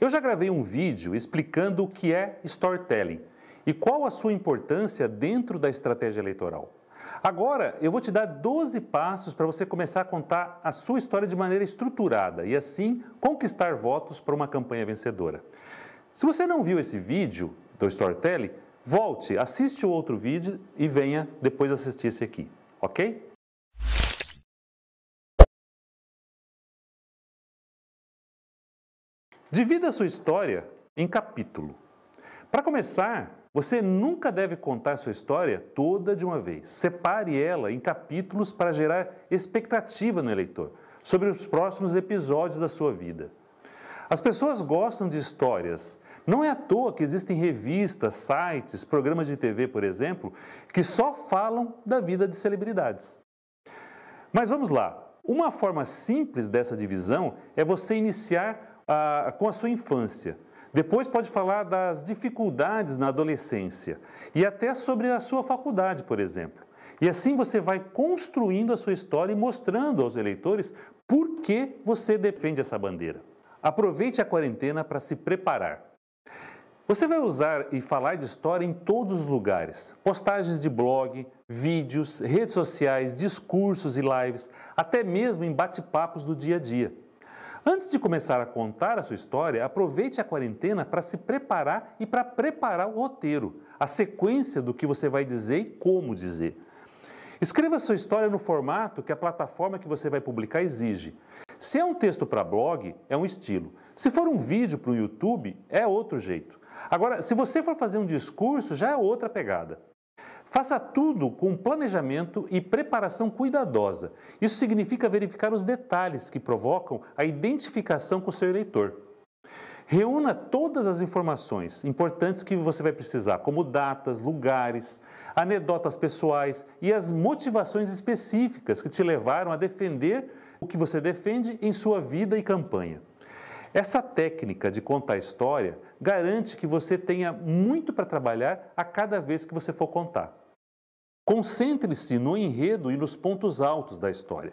Eu já gravei um vídeo explicando o que é storytelling e qual a sua importância dentro da estratégia eleitoral. Agora, eu vou te dar 12 passos para você começar a contar a sua história de maneira estruturada e assim conquistar votos para uma campanha vencedora. Se você não viu esse vídeo do storytelling, volte, assiste o outro vídeo e venha depois assistir esse aqui, ok? Divida a sua história em capítulo. Para começar, você nunca deve contar sua história toda de uma vez. Separe ela em capítulos para gerar expectativa no eleitor sobre os próximos episódios da sua vida. As pessoas gostam de histórias. Não é à toa que existem revistas, sites, programas de TV, por exemplo, que só falam da vida de celebridades. Mas vamos lá. Uma forma simples dessa divisão é você iniciar com a sua infância. Depois pode falar das dificuldades na adolescência e até sobre a sua faculdade, por exemplo. E assim você vai construindo a sua história e mostrando aos eleitores por que você defende essa bandeira. Aproveite a quarentena para se preparar. Você vai usar e falar de história em todos os lugares. Postagens de blog, vídeos, redes sociais, discursos e lives, até mesmo em bate-papos do dia a dia. Antes de começar a contar a sua história, aproveite a quarentena para se preparar e para preparar o roteiro, a sequência do que você vai dizer e como dizer. Escreva sua história no formato que a plataforma que você vai publicar exige. Se é um texto para blog, é um estilo. Se for um vídeo para o YouTube, é outro jeito. Agora, se você for fazer um discurso, já é outra pegada. Faça tudo com planejamento e preparação cuidadosa. Isso significa verificar os detalhes que provocam a identificação com o seu eleitor. Reúna todas as informações importantes que você vai precisar, como datas, lugares, anedotas pessoais e as motivações específicas que te levaram a defender o que você defende em sua vida e campanha. Essa técnica de contar história garante que você tenha muito para trabalhar a cada vez que você for contar. Concentre-se no enredo e nos pontos altos da história.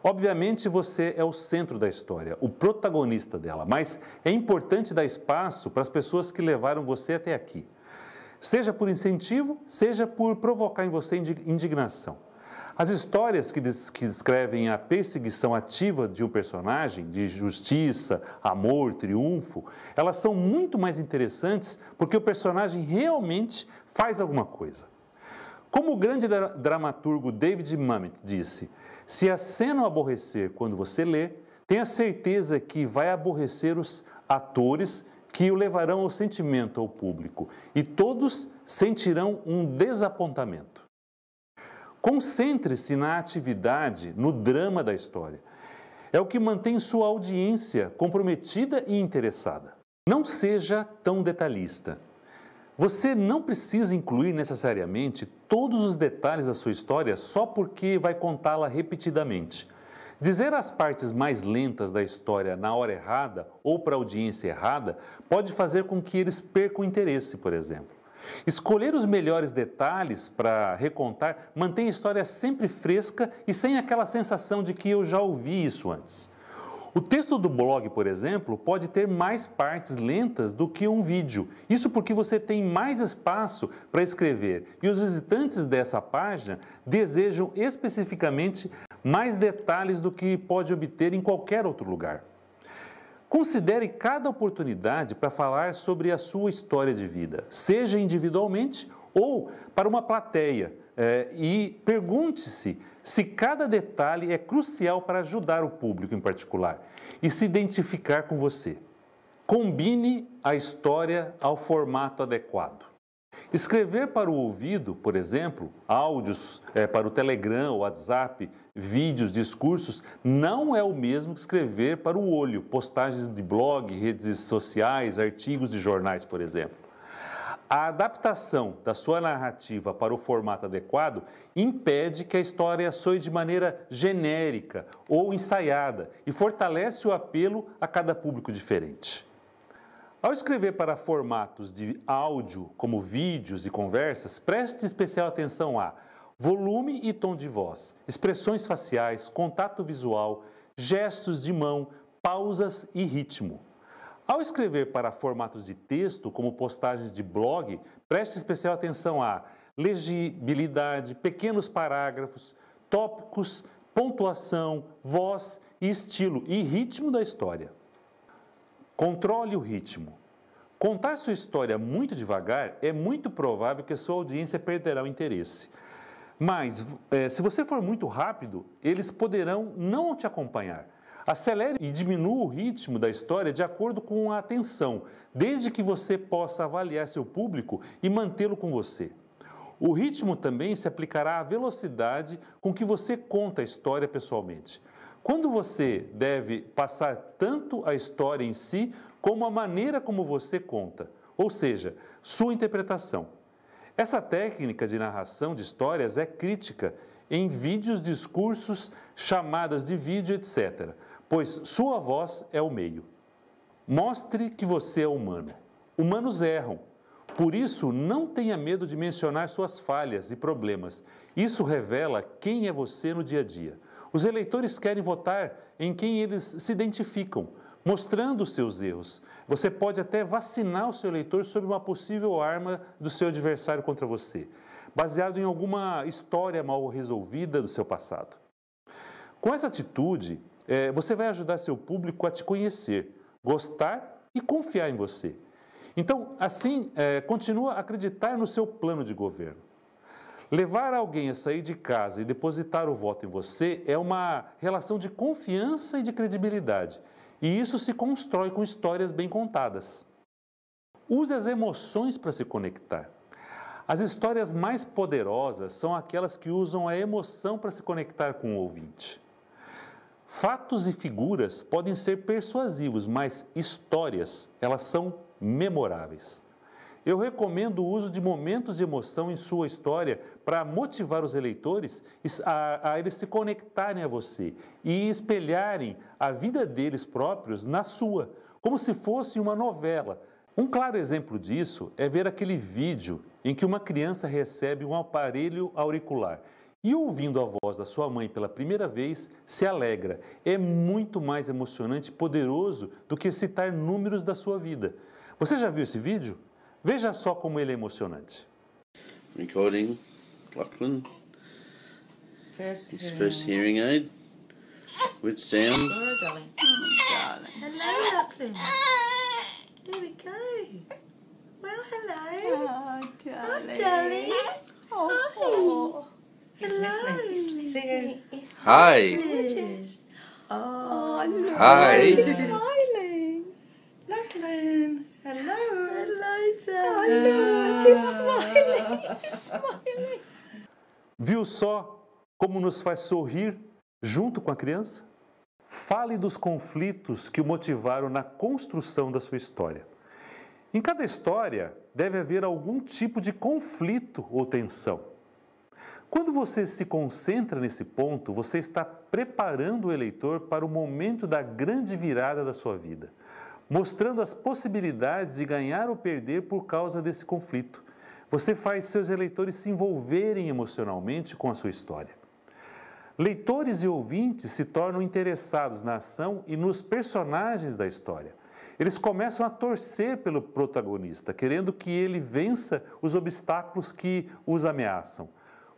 Obviamente você é o centro da história, o protagonista dela, mas é importante dar espaço para as pessoas que levaram você até aqui. Seja por incentivo, seja por provocar em você indignação. As histórias que descrevem a perseguição ativa de um personagem, de justiça, amor, triunfo, elas são muito mais interessantes porque o personagem realmente faz alguma coisa. Como o grande dramaturgo David Mamet disse, se a cena o aborrecer quando você lê, tenha certeza que vai aborrecer os atores que o levarão ao sentimento ao público e todos sentirão um desapontamento. Concentre-se na atividade, no drama da história. É o que mantém sua audiência comprometida e interessada. Não seja tão detalhista. Você não precisa incluir necessariamente todos os detalhes da sua história só porque vai contá-la repetidamente. Dizer as partes mais lentas da história na hora errada ou para a audiência errada pode fazer com que eles percam o interesse, por exemplo. Escolher os melhores detalhes para recontar mantém a história sempre fresca e sem aquela sensação de que eu já ouvi isso antes. O texto do blog, por exemplo, pode ter mais partes lentas do que um vídeo. Isso porque você tem mais espaço para escrever e os visitantes dessa página desejam especificamente mais detalhes do que pode obter em qualquer outro lugar. Considere cada oportunidade para falar sobre a sua história de vida, seja individualmente ou para uma plateia, e pergunte-se se cada detalhe é crucial para ajudar o público em particular e se identificar com você. Combine a história ao formato adequado. Escrever para o ouvido, por exemplo, áudios para o Telegram, WhatsApp, vídeos, discursos, não é o mesmo que escrever para o olho, postagens de blog, redes sociais, artigos de jornais, por exemplo. A adaptação da sua narrativa para o formato adequado impede que a história soe de maneira genérica ou ensaiada e fortalece o apelo a cada público diferente. Ao escrever para formatos de áudio, como vídeos e conversas, preste especial atenção a volume e tom de voz, expressões faciais, contato visual, gestos de mão, pausas e ritmo. Ao escrever para formatos de texto, como postagens de blog, preste especial atenção à legibilidade, pequenos parágrafos, tópicos, pontuação, voz e estilo e ritmo da história. Controle o ritmo. Contar sua história muito devagar é muito provável que a sua audiência perderá o interesse. Mas, se você for muito rápido, eles poderão não te acompanhar. Acelere e diminua o ritmo da história de acordo com a atenção, desde que você possa avaliar seu público e mantê-lo com você. O ritmo também se aplicará à velocidade com que você conta a história pessoalmente. Quando você deve passar tanto a história em si, como a maneira como você conta, ou seja, sua interpretação. Essa técnica de narração de histórias é crítica em vídeos, discursos, chamadas de vídeo, etc., pois sua voz é o meio. Mostre que você é humano. Humanos erram. Por isso, não tenha medo de mencionar suas falhas e problemas. Isso revela quem é você no dia a dia. Os eleitores querem votar em quem eles se identificam, mostrando os seus erros. Você pode até vacinar o seu eleitor sobre uma possível arma do seu adversário contra você, baseado em alguma história mal resolvida do seu passado. Com essa atitude, você vai ajudar seu público a te conhecer, gostar e confiar em você. Então, assim, continua a acreditar no seu plano de governo. Levar alguém a sair de casa e depositar o voto em você é uma relação de confiança e de credibilidade. E isso se constrói com histórias bem contadas. Use as emoções para se conectar. As histórias mais poderosas são aquelas que usam a emoção para se conectar com o ouvinte. Fatos e figuras podem ser persuasivos, mas histórias, elas são memoráveis. Eu recomendo o uso de momentos de emoção em sua história para motivar os eleitores a eles se conectarem a você e espelharem a vida deles próprios na sua, como se fosse uma novela. Um claro exemplo disso é ver aquele vídeo em que uma criança recebe um aparelho auricular e, ouvindo a voz da sua mãe pela primeira vez, se alegra. É muito mais emocionante e poderoso do que citar números da sua vida. Você já viu esse vídeo? Veja só como ele é emocionante. Recording, Lachlan. His first hearing aid with sound. Laura, darling. Hello, Lachlan. There we go. Well, hello. Oh, darling. Oh, darling. Oh, He's listening. He's listening. Hi. Gorgeous. Oh, look. Hi. he's smiling. Lachlan. Hello. Hello, Oh, darling. look, he's smiling. He's smiling. Viu só como nos faz sorrir junto com a criança? Fale dos conflitos que o motivaram na construção da sua história. Em cada história deve haver algum tipo de conflito ou tensão. Quando você se concentra nesse ponto, você está preparando o eleitor para o momento da grande virada da sua vida, mostrando as possibilidades de ganhar ou perder por causa desse conflito. Você faz seus eleitores se envolverem emocionalmente com a sua história. Leitores e ouvintes se tornam interessados na ação e nos personagens da história. Eles começam a torcer pelo protagonista, querendo que ele vença os obstáculos que os ameaçam.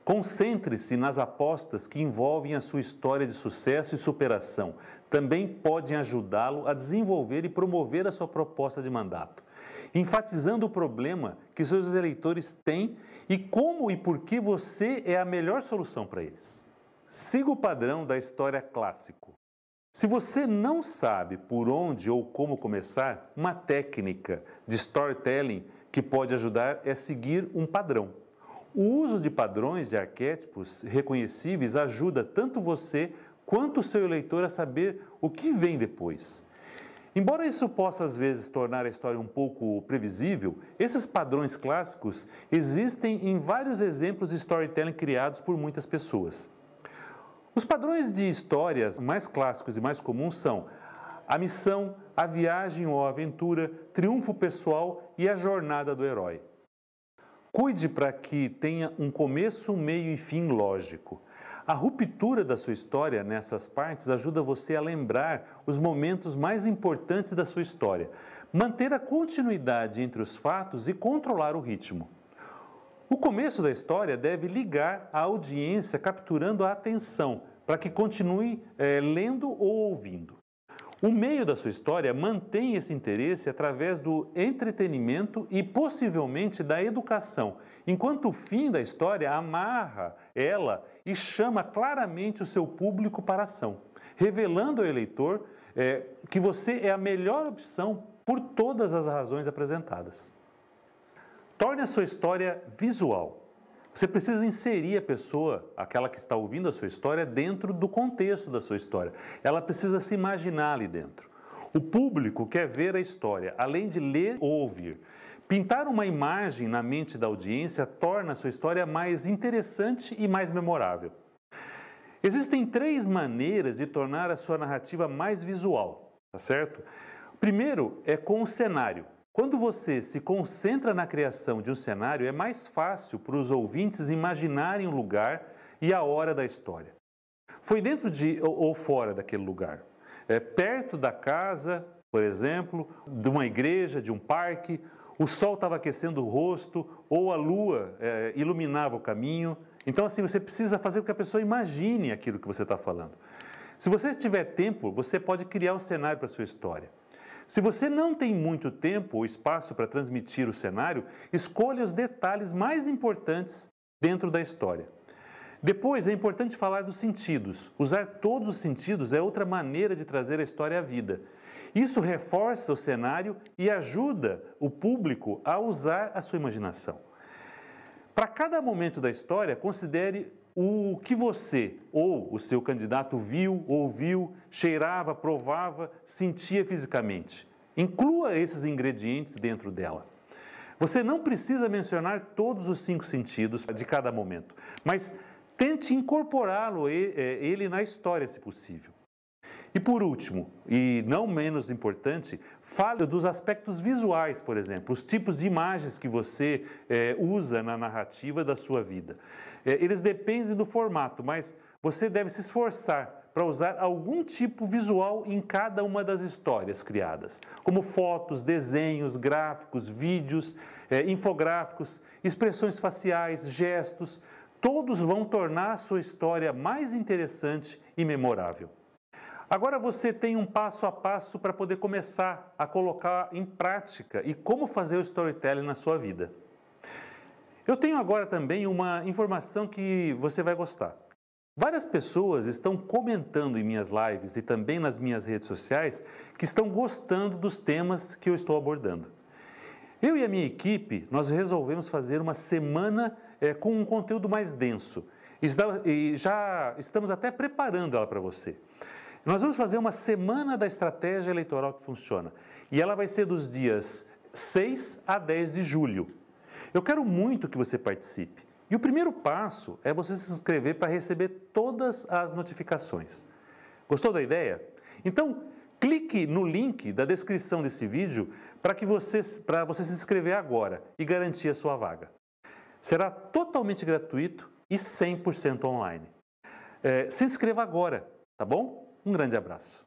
Concentre-se nas apostas que envolvem a sua história de sucesso e superação. Também podem ajudá-lo a desenvolver e promover a sua proposta de mandato, enfatizando o problema que seus eleitores têm e como e por que você é a melhor solução para eles. Siga o padrão da história clássico. Se você não sabe por onde ou como começar, uma técnica de storytelling que pode ajudar é seguir um padrão. O uso de padrões de arquétipos reconhecíveis ajuda tanto você quanto o seu eleitor a saber o que vem depois. Embora isso possa às vezes tornar a história um pouco previsível, esses padrões clássicos existem em vários exemplos de storytelling criados por muitas pessoas. Os padrões de histórias mais clássicos e mais comuns são a missão, a viagem ou a aventura, triunfo pessoal e a jornada do herói. Cuide para que tenha um começo, meio e fim lógico. A ruptura da sua história nessas partes ajuda você a lembrar os momentos mais importantes da sua história, manter a continuidade entre os fatos e controlar o ritmo. O começo da história deve ligar a audiência, capturando a atenção, para que continue lendo ou ouvindo. O meio da sua história mantém esse interesse através do entretenimento e possivelmente da educação, enquanto o fim da história amarra ela e chama claramente o seu público para a ação, revelando ao eleitor que você é a melhor opção por todas as razões apresentadas. Torne a sua história visual. Você precisa inserir a pessoa, aquela que está ouvindo a sua história, dentro do contexto da sua história. Ela precisa se imaginar ali dentro. O público quer ver a história, além de ler ou ouvir. Pintar uma imagem na mente da audiência torna a sua história mais interessante e mais memorável. Existem 3 maneiras de tornar a sua narrativa mais visual, tá certo? Primeiro é com o cenário. Quando você se concentra na criação de um cenário, é mais fácil para os ouvintes imaginarem o lugar e a hora da história. Foi dentro ou fora daquele lugar? Perto da casa, por exemplo, de uma igreja, de um parque, o sol estava aquecendo o rosto ou a lua iluminava o caminho. Então, assim, você precisa fazer com que a pessoa imagine aquilo que você está falando. Se você tiver tempo, você pode criar um cenário para a sua história. Se você não tem muito tempo ou espaço para transmitir o cenário, escolha os detalhes mais importantes dentro da história. Depois, é importante falar dos sentidos. Usar todos os sentidos é outra maneira de trazer a história à vida. Isso reforça o cenário e ajuda o público a usar a sua imaginação. Para cada momento da história, considere o que você ou o seu candidato viu, ouviu, cheirava, provava, sentia fisicamente. Inclua esses ingredientes dentro dela. Você não precisa mencionar todos os 5 sentidos de cada momento, mas tente incorporá-lo ele na história, se possível. E por último, e não menos importante, fale dos aspectos visuais, por exemplo, os tipos de imagens que você usa na narrativa da sua vida. Eles dependem do formato, mas você deve se esforçar para usar algum tipo visual em cada uma das histórias criadas, como fotos, desenhos, gráficos, vídeos, infográficos, expressões faciais, gestos. Todos vão tornar a sua história mais interessante e memorável. Agora você tem um passo a passo para poder começar a colocar em prática e como fazer o storytelling na sua vida. Eu tenho agora também uma informação que você vai gostar. Várias pessoas estão comentando em minhas lives e também nas minhas redes sociais que estão gostando dos temas que eu estou abordando. Eu e a minha equipe, nós resolvemos fazer uma semana com um conteúdo mais denso e já estamos até preparando ela para você. Nós vamos fazer uma semana da estratégia eleitoral que funciona e ela vai ser dos dias 6 a 10 de julho. Eu quero muito que você participe. E o primeiro passo é você se inscrever para receber todas as notificações. Gostou da ideia? Então, clique no link da descrição desse vídeo para você se inscrever agora e garantir a sua vaga. Será totalmente gratuito e 100% online. Se inscreva agora, tá bom? Um grande abraço.